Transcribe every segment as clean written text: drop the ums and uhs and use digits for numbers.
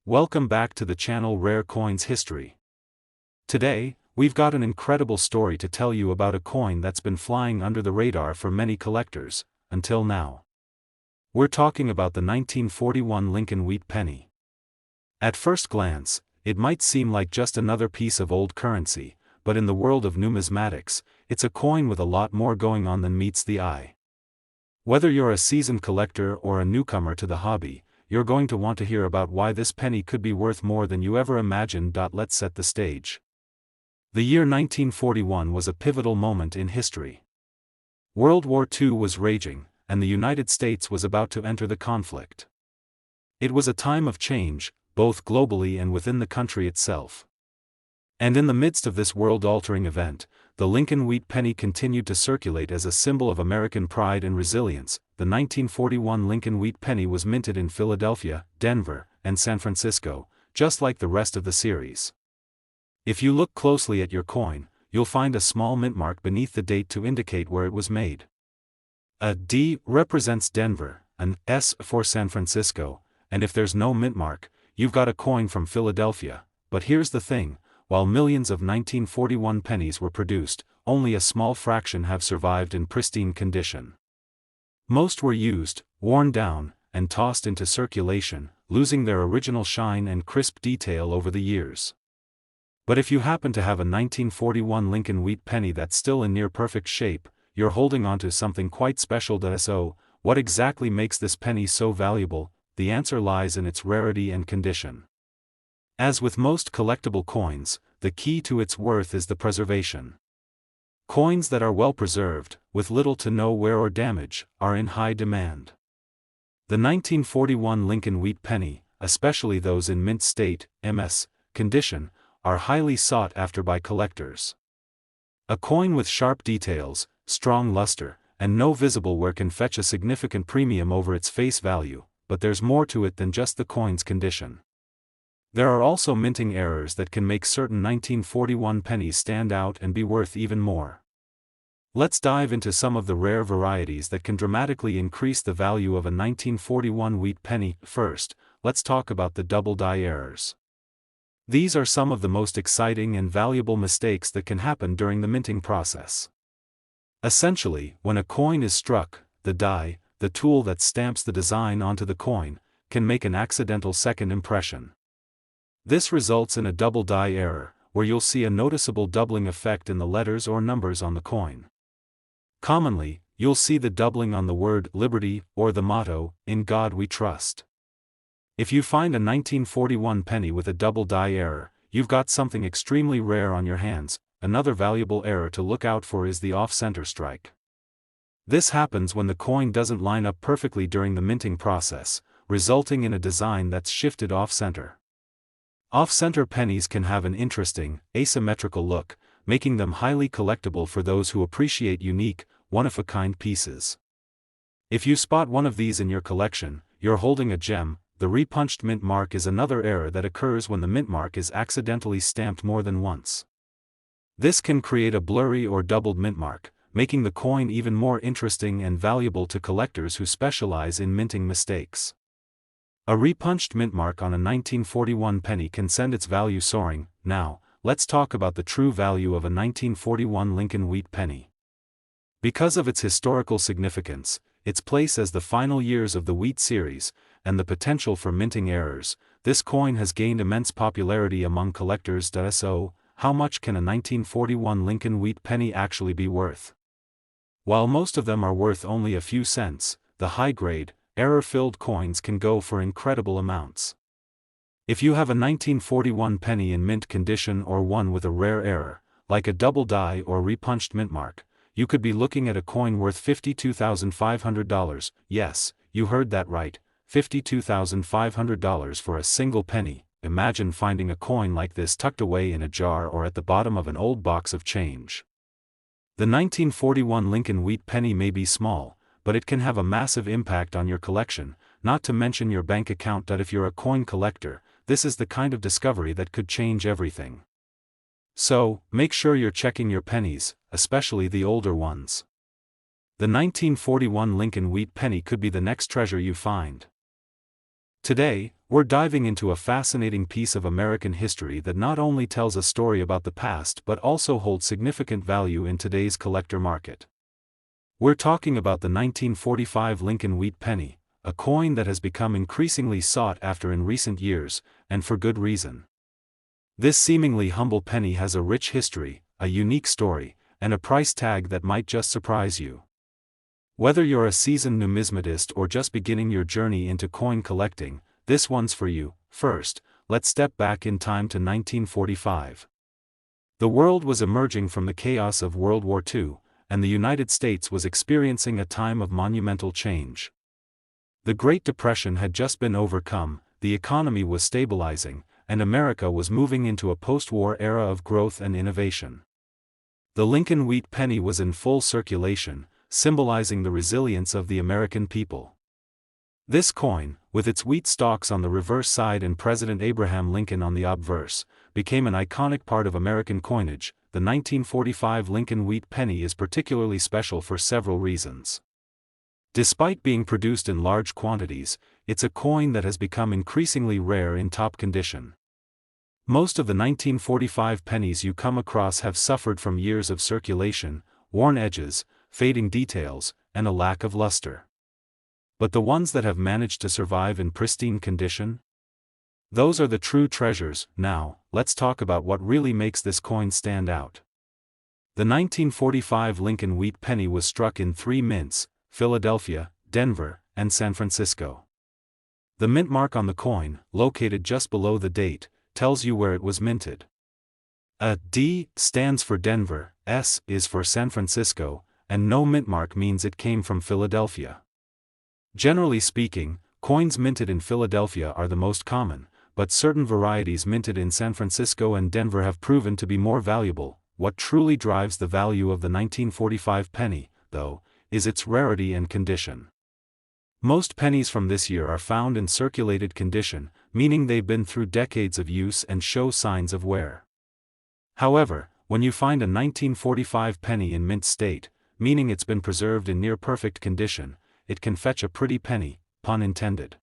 Welcome back to the channel Rare Coins History. Today, we've got an incredible story to tell you about a coin that's been flying under the radar for many collectors, until now. We're talking about the 1941 Lincoln Wheat penny. At first glance, it might seem like just another piece of old currency, but in the world of numismatics, it's a coin with a lot more going on than meets the eye. Whether you're a seasoned collector or a newcomer to the hobby, you're going to want to hear about why this penny could be worth more than you ever imagined. Let's set the stage. The year 1941 was a pivotal moment in history. World War II was raging, and the United States was about to enter the conflict. It was a time of change, both globally and within the country itself. And in the midst of this world-altering event, the Lincoln Wheat penny continued to circulate as a symbol of American pride and resilience. The 1941 Lincoln Wheat penny was minted in Philadelphia, Denver, and San Francisco, just like the rest of the series. If you look closely at your coin, you'll find a small mint mark beneath the date to indicate where it was made. A D represents Denver, an S for San Francisco, and if there's no mint mark, you've got a coin from Philadelphia. But here's the thing. While millions of 1941 pennies were produced, only a small fraction have survived in pristine condition. Most were used, worn down, and tossed into circulation, losing their original shine and crisp detail over the years. But if you happen to have a 1941 Lincoln Wheat penny that's still in near-perfect shape, you're holding onto something quite special. So, what exactly makes this penny so valuable? The answer lies in its rarity and condition. As with most collectible coins, the key to its worth is the preservation. Coins that are well preserved, with little to no wear or damage, are in high demand. The 1941 Lincoln Wheat penny, especially those in mint state, MS, condition, are highly sought after by collectors. A coin with sharp details, strong luster, and no visible wear can fetch a significant premium over its face value, but there's more to it than just the coin's condition. There are also minting errors that can make certain 1941 pennies stand out and be worth even more. Let's dive into some of the rare varieties that can dramatically increase the value of a 1941 wheat penny. First, let's talk about the double die errors. These are some of the most exciting and valuable mistakes that can happen during the minting process. Essentially, when a coin is struck, the die, the tool that stamps the design onto the coin, can make an accidental second impression. This results in a double die error, where you'll see a noticeable doubling effect in the letters or numbers on the coin. Commonly, you'll see the doubling on the word Liberty or the motto, "In God We Trust." If you find a 1941 penny with a double die error, you've got something extremely rare on your hands. Another valuable error to look out for is the off-center strike. This happens when the coin doesn't line up perfectly during the minting process, resulting in a design that's shifted off-center. Off-center pennies can have an interesting, asymmetrical look, making them highly collectible for those who appreciate unique, one-of-a-kind pieces. If you spot one of these in your collection, you're holding a gem. The repunched mint mark is another error that occurs when the mint mark is accidentally stamped more than once. This can create a blurry or doubled mint mark, making the coin even more interesting and valuable to collectors who specialize in minting mistakes. A repunched mint mark on a 1941 penny can send its value soaring. Now, let's talk about the true value of a 1941 Lincoln Wheat penny. Because of its historical significance, its place as the final years of the Wheat series, and the potential for minting errors, this coin has gained immense popularity among collectors. So, how much can a 1941 Lincoln Wheat penny actually be worth? While most of them are worth only a few cents, the high-grade, error-filled coins can go for incredible amounts. If you have a 1941 penny in mint condition or one with a rare error, like a double die or repunched mint mark, you could be looking at a coin worth $52,500. Yes, you heard that right, $52,500 for a single penny. Imagine finding a coin like this tucked away in a jar or at the bottom of an old box of change. The 1941 Lincoln Wheat penny may be small, but it can have a massive impact on your collection, not to mention your bank account. If you're a coin collector, this is the kind of discovery that could change everything. So, make sure you're checking your pennies, especially the older ones. The 1941 Lincoln Wheat penny could be the next treasure you find. Today, we're diving into a fascinating piece of American history that not only tells a story about the past but also holds significant value in today's collector market. We're talking about the 1945 Lincoln Wheat Penny, a coin that has become increasingly sought after in recent years, and for good reason. This seemingly humble penny has a rich history, a unique story, and a price tag that might just surprise you. Whether you're a seasoned numismatist or just beginning your journey into coin collecting, this one's for you. First, let's step back in time to 1945. The world was emerging from the chaos of World War II, and the United States was experiencing a time of monumental change. The Great Depression had just been overcome, the economy was stabilizing, and America was moving into a post-war era of growth and innovation. The Lincoln Wheat Penny was in full circulation, symbolizing the resilience of the American people. This coin, with its wheat stalks on the reverse side and President Abraham Lincoln on the obverse, became an iconic part of American coinage. The 1945 Lincoln Wheat Penny is particularly special for several reasons. Despite being produced in large quantities, it's a coin that has become increasingly rare in top condition. Most of the 1945 pennies you come across have suffered from years of circulation, worn edges, fading details, and a lack of luster. But the ones that have managed to survive in pristine condition? Those are the true treasures. Now, let's talk about what really makes this coin stand out. The 1945 Lincoln Wheat Penny was struck in 3 mints: Philadelphia, Denver, and San Francisco. The mint mark on the coin, located just below the date, tells you where it was minted. A D stands for Denver, S is for San Francisco, and no mint mark means it came from Philadelphia. Generally speaking, coins minted in Philadelphia are the most common, but certain varieties minted in San Francisco and Denver have proven to be more valuable. What truly drives the value of the 1945 penny, though, is its rarity and condition. Most pennies from this year are found in circulated condition, meaning they've been through decades of use and show signs of wear. However, when you find a 1945 penny in mint state, meaning it's been preserved in near-perfect condition, it can fetch a pretty penny, pun intended.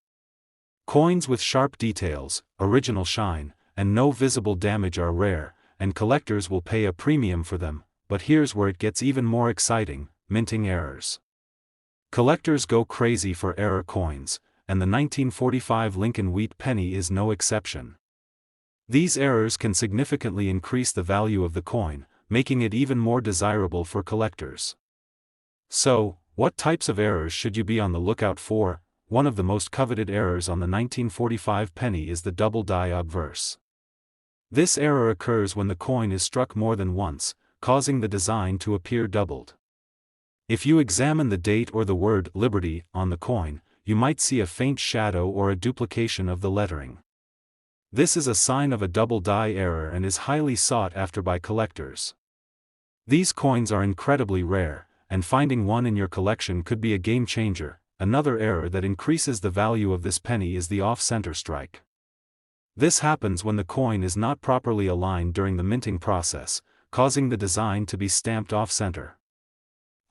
Coins with sharp details, original shine, and no visible damage are rare, and collectors will pay a premium for them. But here's where it gets even more exciting: minting errors. Collectors go crazy for error coins, and the 1945 Lincoln Wheat Penny is no exception. These errors can significantly increase the value of the coin, making it even more desirable for collectors. So, what types of errors should you be on the lookout for? One of the most coveted errors on the 1945 penny is the double die obverse. This error occurs when the coin is struck more than once, causing the design to appear doubled. If you examine the date or the word Liberty on the coin, you might see a faint shadow or a duplication of the lettering. This is a sign of a double die error and is highly sought after by collectors. These coins are incredibly rare, and finding one in your collection could be a game changer. Another error that increases the value of this penny is the off-center strike. This happens when the coin is not properly aligned during the minting process, causing the design to be stamped off-center.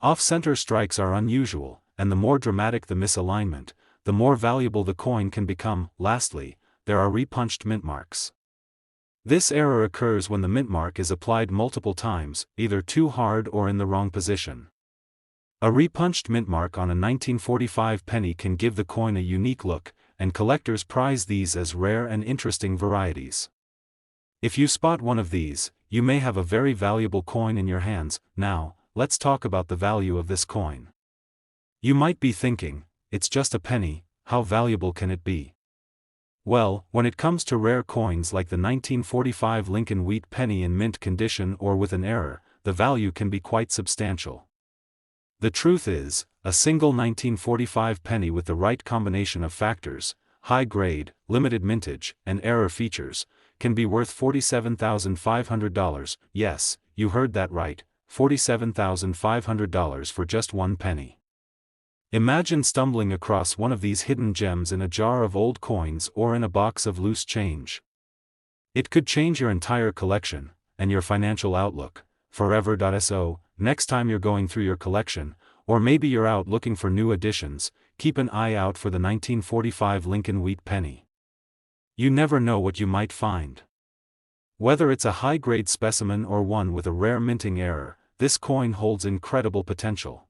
Off-center strikes are unusual, and the more dramatic the misalignment, the more valuable the coin can become. Lastly, there are repunched mint marks. This error occurs when the mint mark is applied multiple times, either too hard or in the wrong position. A repunched mint mark on a 1945 penny can give the coin a unique look, and collectors prize these as rare and interesting varieties. If you spot one of these, you may have a very valuable coin in your hands. Now, let's talk about the value of this coin. You might be thinking, it's just a penny, how valuable can it be? Well, when it comes to rare coins like the 1945 Lincoln Wheat Penny in mint condition or with an error, the value can be quite substantial. The truth is, a single 1945 penny with the right combination of factors, high grade, limited mintage, and error features, can be worth $47,500. Yes, you heard that right, $47,500 for just one penny. Imagine stumbling across one of these hidden gems in a jar of old coins or in a box of loose change. It could change your entire collection, and your financial outlook, forever. Next time you're going through your collection, or maybe you're out looking for new additions, keep an eye out for the 1945 Lincoln Wheat Penny. You never know what you might find. Whether it's a high-grade specimen or one with a rare minting error, this coin holds incredible potential.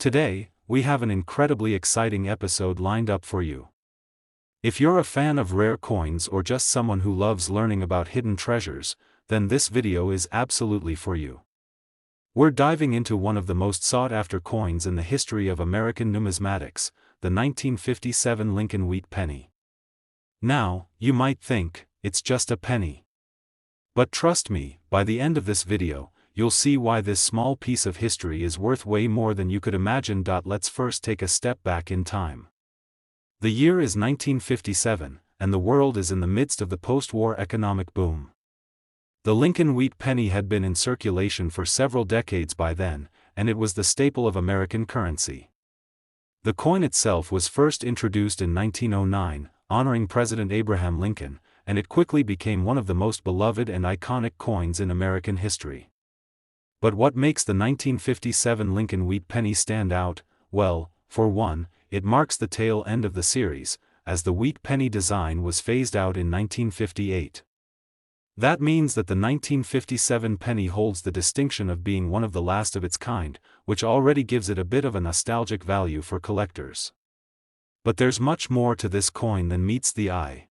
Today, we have an incredibly exciting episode lined up for you. If you're a fan of rare coins or just someone who loves learning about hidden treasures, then this video is absolutely for you. We're diving into one of the most sought-after coins in the history of American numismatics, the 1957 Lincoln Wheat Penny. Now, you might think, it's just a penny. But trust me, by the end of this video, you'll see why this small piece of history is worth way more than you could imagine. Let's first take a step back in time. The year is 1957, and the world is in the midst of the post-war economic boom. The Lincoln Wheat Penny had been in circulation for several decades by then, and it was the staple of American currency. The coin itself was first introduced in 1909, honoring President Abraham Lincoln, and it quickly became one of the most beloved and iconic coins in American history. But what makes the 1957 Lincoln Wheat Penny stand out? Well, for one, it marks the tail end of the series, as the wheat penny design was phased out in 1958. That means that the 1957 penny holds the distinction of being one of the last of its kind, which already gives it a bit of a nostalgic value for collectors. But there's much more to this coin than meets the eye.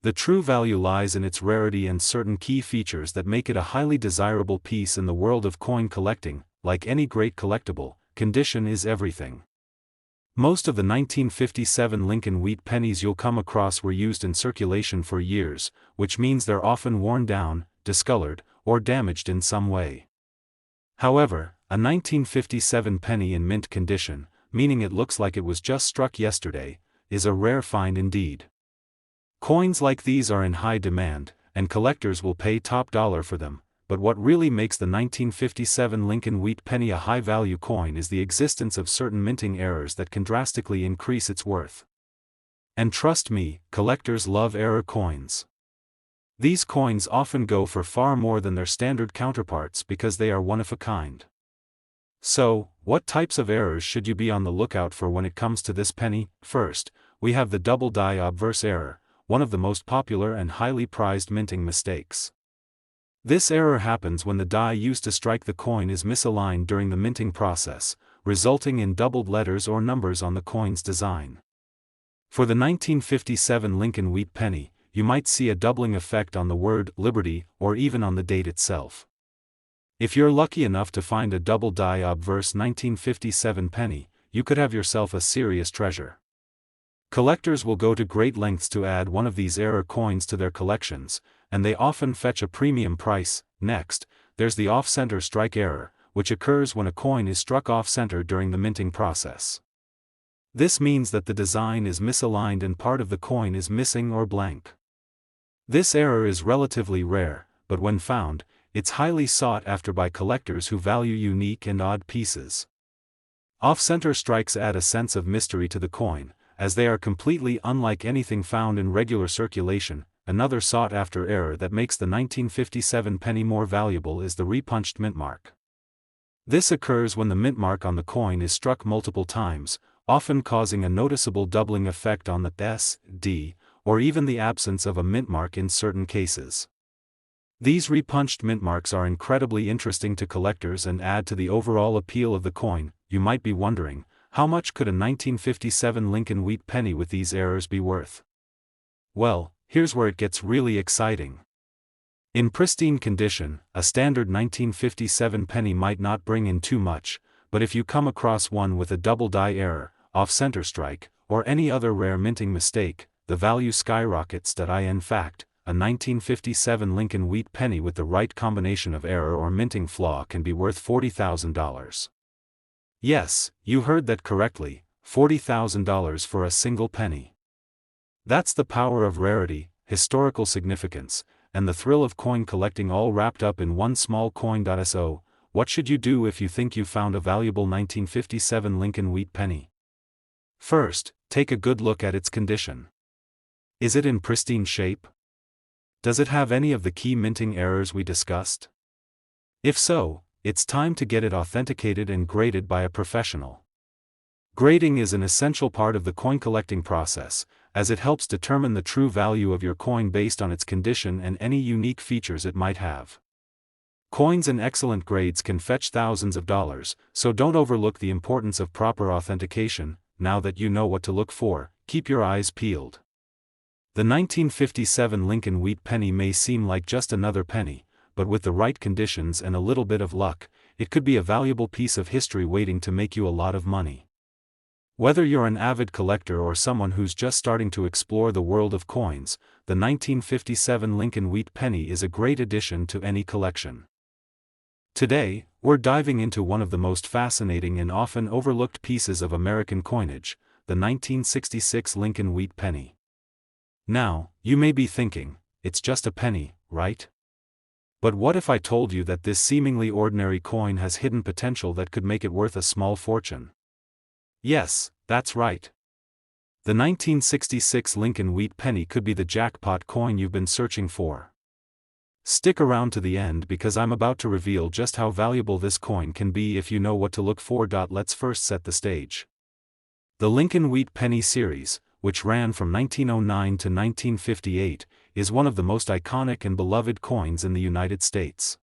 The true value lies in its rarity and certain key features that make it a highly desirable piece in the world of coin collecting. Like any great collectible, condition is everything. Most of the 1957 Lincoln Wheat pennies you'll come across were used in circulation for years, which means they're often worn down, discolored, or damaged in some way. However, a 1957 penny in mint condition, meaning it looks like it was just struck yesterday, is a rare find indeed. Coins like these are in high demand, and collectors will pay top dollar for them. But what really makes the 1957 Lincoln Wheat Penny a high-value coin is the existence of certain minting errors that can drastically increase its worth. And trust me, collectors love error coins. These coins often go for far more than their standard counterparts because they are one of a kind. So, what types of errors should you be on the lookout for when it comes to this penny? First, we have the double die obverse error, one of the most popular and highly prized minting mistakes. This error happens when the die used to strike the coin is misaligned during the minting process, resulting in doubled letters or numbers on the coin's design. For the 1957 Lincoln Wheat Penny, you might see a doubling effect on the word Liberty or even on the date itself. If you're lucky enough to find a double die obverse 1957 penny, you could have yourself a serious treasure. Collectors will go to great lengths to add one of these error coins to their collections, and they often fetch a premium price. Next, there's the off-center strike error, which occurs when a coin is struck off-center during the minting process. This means that the design is misaligned and part of the coin is missing or blank. This error is relatively rare, but when found, it's highly sought after by collectors who value unique and odd pieces. Off-center strikes add a sense of mystery to the coin, as they are completely unlike anything found in regular circulation. Another sought-after error that makes the 1957 penny more valuable is the repunched mint mark. This occurs when the mint mark on the coin is struck multiple times, often causing a noticeable doubling effect on the S, D, or even the absence of a mint mark in certain cases. These repunched mint marks are incredibly interesting to collectors and add to the overall appeal of the coin. You might be wondering, how much could a 1957 Lincoln Wheat Penny with these errors be worth? Well, here's where it gets really exciting. In pristine condition, a standard 1957 penny might not bring in too much, but if you come across one with a double die error, off-center strike, or any other rare minting mistake, the value skyrockets. In fact, a 1957 Lincoln Wheat Penny with the right combination of error or minting flaw can be worth $40,000. Yes, you heard that correctly, $40,000 for a single penny. That's the power of rarity, historical significance, and the thrill of coin collecting all wrapped up in one small coin. So, what should you do if you think you found a valuable 1957 Lincoln Wheat Penny? First, take a good look at its condition. Is it in pristine shape? Does it have any of the key minting errors we discussed? If so, it's time to get it authenticated and graded by a professional. Grading is an essential part of the coin collecting process, as it helps determine the true value of your coin based on its condition and any unique features it might have. Coins in excellent grades can fetch thousands of dollars, so don't overlook the importance of proper authentication. Now that you know what to look for, keep your eyes peeled. The 1957 Lincoln Wheat penny may seem like just another penny, but with the right conditions and a little bit of luck, it could be a valuable piece of history waiting to make you a lot of money. Whether you're an avid collector or someone who's just starting to explore the world of coins, the 1957 Lincoln Wheat penny is a great addition to any collection. Today, we're diving into one of the most fascinating and often overlooked pieces of American coinage, the 1966 Lincoln Wheat penny. Now, you may be thinking, it's just a penny, right? But what if I told you that this seemingly ordinary coin has hidden potential that could make it worth a small fortune? Yes, that's right. The 1966 Lincoln Wheat penny could be the jackpot coin you've been searching for. Stick around to the end because I'm about to reveal just how valuable this coin can be if you know what to look for. Let's first set the stage. The Lincoln Wheat penny series, which ran from 1909 to 1958, is one of the most iconic and beloved coins in the United States.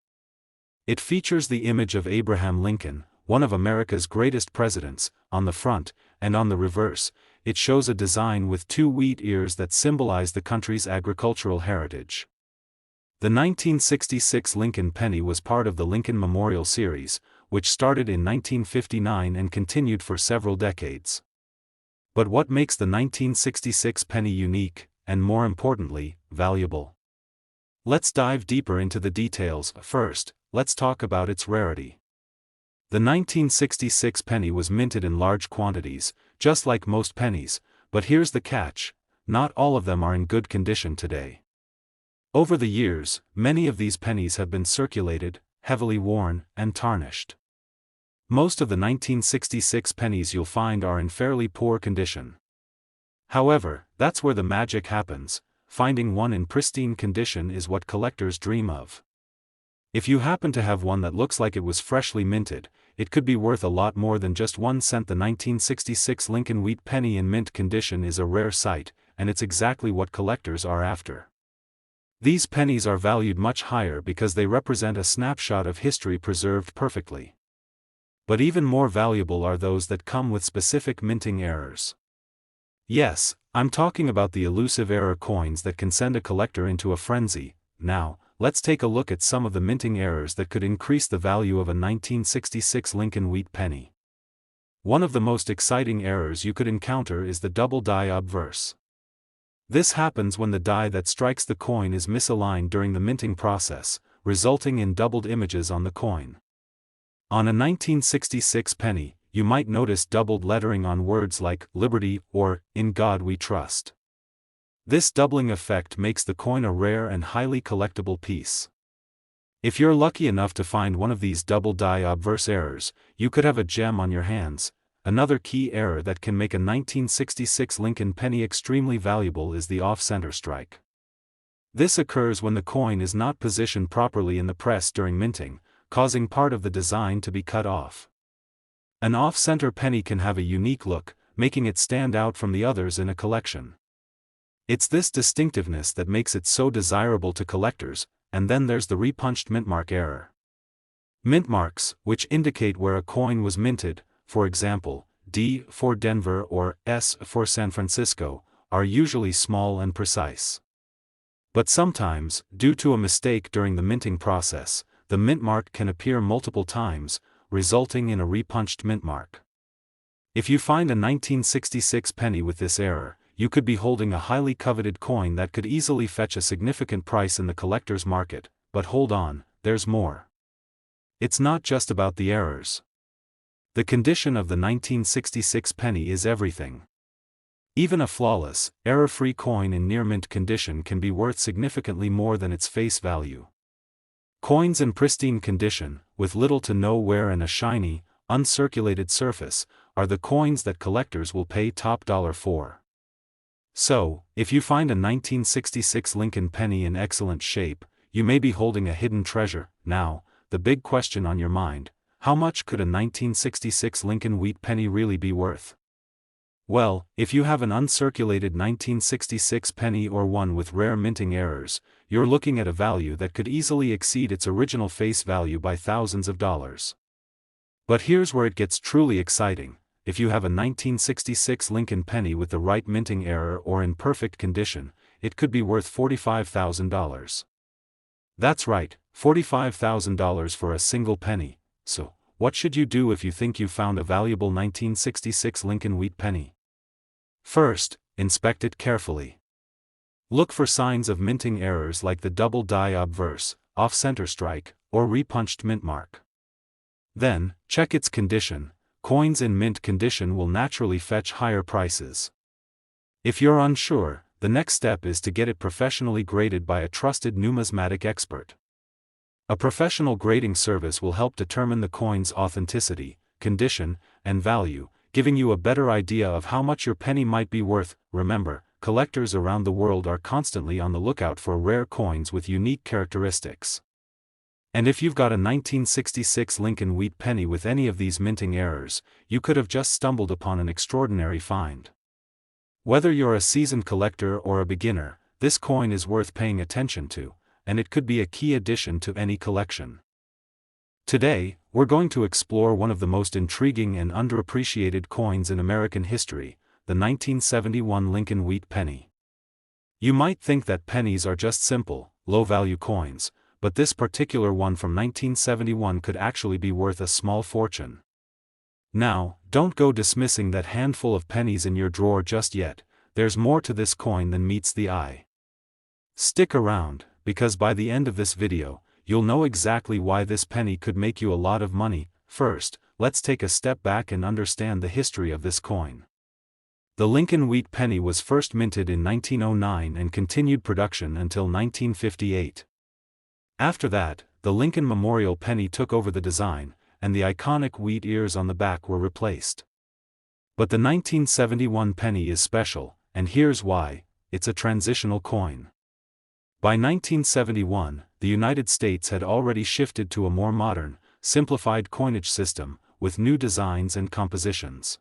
It features the image of Abraham Lincoln, one of America's greatest presidents, on the front, and on the reverse, it shows a design with two wheat ears that symbolize the country's agricultural heritage. The 1966 Lincoln penny was part of the Lincoln Memorial Series, which started in 1959 and continued for several decades. But what makes the 1966 penny unique, and more importantly, valuable? Let's dive deeper into the details. First, let's talk about its rarity. The 1966 penny was minted in large quantities, just like most pennies, but here's the catch: not all of them are in good condition today. Over the years, many of these pennies have been circulated, heavily worn, and tarnished. Most of the 1966 pennies you'll find are in fairly poor condition. However, that's where the magic happens. Finding one in pristine condition is what collectors dream of. If you happen to have one that looks like it was freshly minted, it could be worth a lot more than just 1 cent. The 1966 Lincoln Wheat penny in mint condition is a rare sight, and it's exactly what collectors are after. These pennies are valued much higher because they represent a snapshot of history preserved perfectly. But even more valuable are those that come with specific minting errors. Yes, I'm talking about the elusive error coins that can send a collector into a frenzy. Now, let's take a look at some of the minting errors that could increase the value of a 1966 Lincoln Wheat penny. One of the most exciting errors you could encounter is the double die obverse. This happens when the die that strikes the coin is misaligned during the minting process, resulting in doubled images on the coin. On a 1966 penny, you might notice doubled lettering on words like "Liberty" or "In God We Trust." This doubling effect makes the coin a rare and highly collectible piece. If you're lucky enough to find one of these double die obverse errors, you could have a gem on your hands. Another key error that can make a 1966 Lincoln penny extremely valuable is the off-center strike. This occurs when the coin is not positioned properly in the press during minting, causing part of the design to be cut off. An off-center penny can have a unique look, making it stand out from the others in a collection. It's this distinctiveness that makes it so desirable to collectors. And then there's the repunched mintmark error. Mint marks, which indicate where a coin was minted, for example, D for Denver or S for San Francisco, are usually small and precise. But sometimes, due to a mistake during the minting process, the mint mark can appear multiple times, resulting in a repunched mint mark. If you find a 1966 penny with this error, you could be holding a highly coveted coin that could easily fetch a significant price in the collector's market. But hold on, there's more. It's not just about the errors. The condition of the 1966 penny is everything. Even a flawless, error-free coin in near-mint condition can be worth significantly more than its face value. Coins in pristine condition, with little to no wear and a shiny, uncirculated surface, are the coins that collectors will pay top dollar for. So, if you find a 1966 Lincoln penny in excellent shape, you may be holding a hidden treasure. Now, the big question on your mind: how much could a 1966 Lincoln Wheat penny really be worth? Well, if you have an uncirculated 1966 penny or one with rare minting errors, you're looking at a value that could easily exceed its original face value by thousands of dollars. But here's where it gets truly exciting. If you have a 1966 Lincoln penny with the right minting error or in perfect condition, it could be worth $45,000. That's right, $45,000 for a single penny. So, what should you do if you think you found a valuable 1966 Lincoln wheat penny? First, inspect it carefully. Look for signs of minting errors like the double die obverse, off-center strike, or repunched mint mark. Then, check its condition. Coins in mint condition will naturally fetch higher prices. If you're unsure, the next step is to get it professionally graded by a trusted numismatic expert. A professional grading service will help determine the coin's authenticity, condition, and value, giving you a better idea of how much your penny might be worth. Remember, collectors around the world are constantly on the lookout for rare coins with unique characteristics. And if you've got a 1966 Lincoln wheat penny with any of these minting errors, you could have just stumbled upon an extraordinary find. Whether you're a seasoned collector or a beginner, this coin is worth paying attention to, and it could be a key addition to any collection. Today, we're going to explore one of the most intriguing and underappreciated coins in American history, the 1971 Lincoln wheat penny. You might think that pennies are just simple, low-value coins, but this particular one from 1971 could actually be worth a small fortune. Now, don't go dismissing that handful of pennies in your drawer just yet. There's more to this coin than meets the eye. Stick around, because by the end of this video, you'll know exactly why this penny could make you a lot of money. First, let's take a step back and understand the history of this coin. The Lincoln wheat penny was first minted in 1909 and continued production until 1958. After that, the Lincoln Memorial penny took over the design, and the iconic wheat ears on the back were replaced. But the 1971 penny is special, and here's why: it's a transitional coin. By 1971, the United States had already shifted to a more modern, simplified coinage system, with new designs and compositions.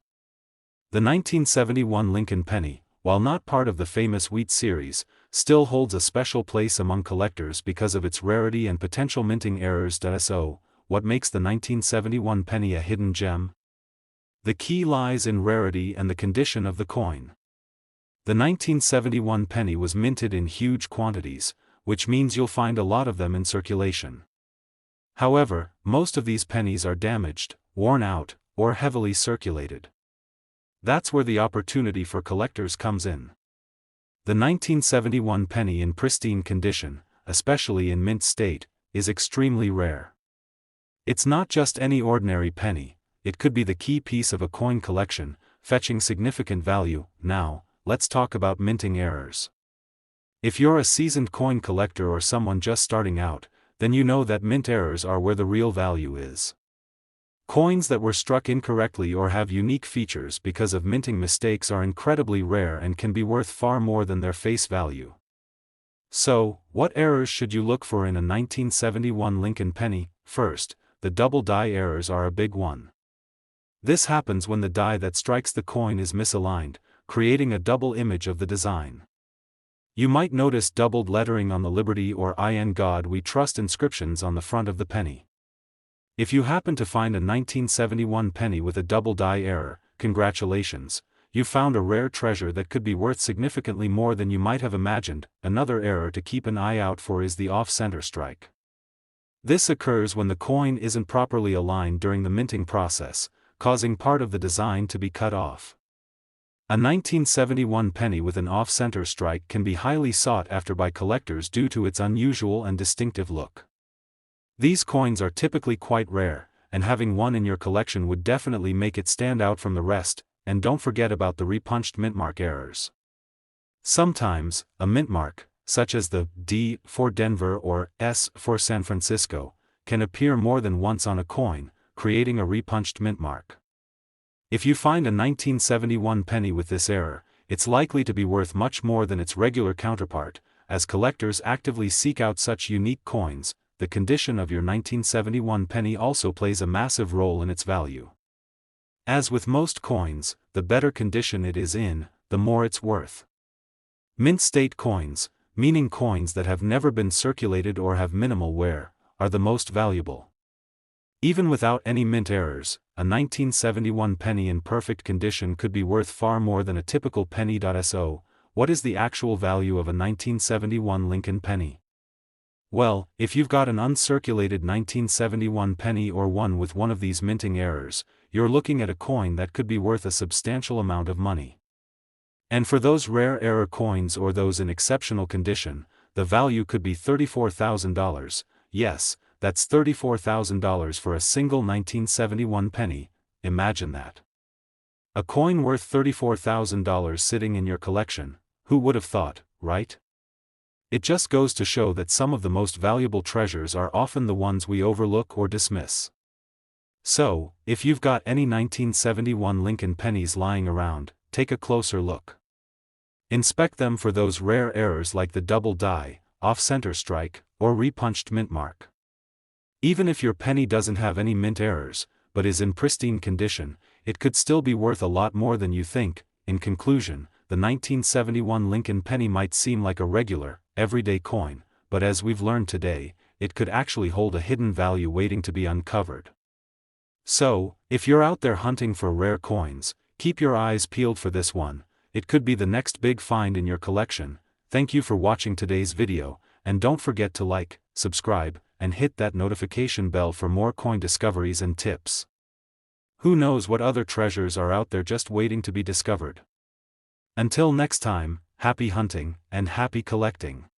The 1971 Lincoln penny, while not part of the famous wheat series, still holds a special place among collectors because of its rarity and potential minting errors. So, what makes the 1971 penny a hidden gem? The key lies in rarity and the condition of the coin. The 1971 penny was minted in huge quantities, which means you'll find a lot of them in circulation. However, most of these pennies are damaged, worn out, or heavily circulated. That's where the opportunity for collectors comes in. The 1971 penny in pristine condition, especially in mint state, is extremely rare. It's not just any ordinary penny, it could be the key piece of a coin collection, fetching significant value. Now, let's talk about minting errors. If you're a seasoned coin collector or someone just starting out, then you know that mint errors are where the real value is. Coins that were struck incorrectly or have unique features because of minting mistakes are incredibly rare and can be worth far more than their face value. So, what errors should you look for in a 1971 Lincoln penny? First, the double die errors are a big one. This happens when the die that strikes the coin is misaligned, creating a double image of the design. You might notice doubled lettering on the Liberty or "In God We Trust" inscriptions on the front of the penny. If you happen to find a 1971 penny with a double die error, congratulations, you found a rare treasure that could be worth significantly more than you might have imagined. Another error to keep an eye out for is the off-center strike. This occurs when the coin isn't properly aligned during the minting process, causing part of the design to be cut off. A 1971 penny with an off-center strike can be highly sought after by collectors due to its unusual and distinctive look. These coins are typically quite rare, and having one in your collection would definitely make it stand out from the rest. And don't forget about the repunched mintmark errors. Sometimes, a mintmark, such as the D for Denver or S for San Francisco, can appear more than once on a coin, creating a repunched mintmark. If you find a 1971 penny with this error, it's likely to be worth much more than its regular counterpart. As collectors actively seek out such unique coins, the condition of your 1971 penny also plays a massive role in its value. As with most coins, the better condition it is in, the more it's worth. Mint state coins, meaning coins that have never been circulated or have minimal wear, are the most valuable. Even without any mint errors, a 1971 penny in perfect condition could be worth far more than a typical penny. So, what is the actual value of a 1971 Lincoln penny? Well, if you've got an uncirculated 1971 penny or one with one of these minting errors, you're looking at a coin that could be worth a substantial amount of money. And for those rare error coins or those in exceptional condition, the value could be $34,000, yes, that's $34,000 for a single 1971 penny, imagine that. A coin worth $34,000 sitting in your collection, who would have thought, right? It just goes to show that some of the most valuable treasures are often the ones we overlook or dismiss. So, if you've got any 1971 Lincoln pennies lying around, take a closer look. Inspect them for those rare errors like the double die, off-center strike, or repunched mint mark. Even if your penny doesn't have any mint errors, but is in pristine condition, it could still be worth a lot more than you think. In conclusion, the 1971 Lincoln penny might seem like a regular, everyday coin, but as we've learned today, it could actually hold a hidden value waiting to be uncovered. So, if you're out there hunting for rare coins, keep your eyes peeled for this one. It could be the next big find in your collection. Thank you for watching today's video, and don't forget to like, subscribe, and hit that notification bell for more coin discoveries and tips. Who knows what other treasures are out there just waiting to be discovered? Until next time, happy hunting, and happy collecting.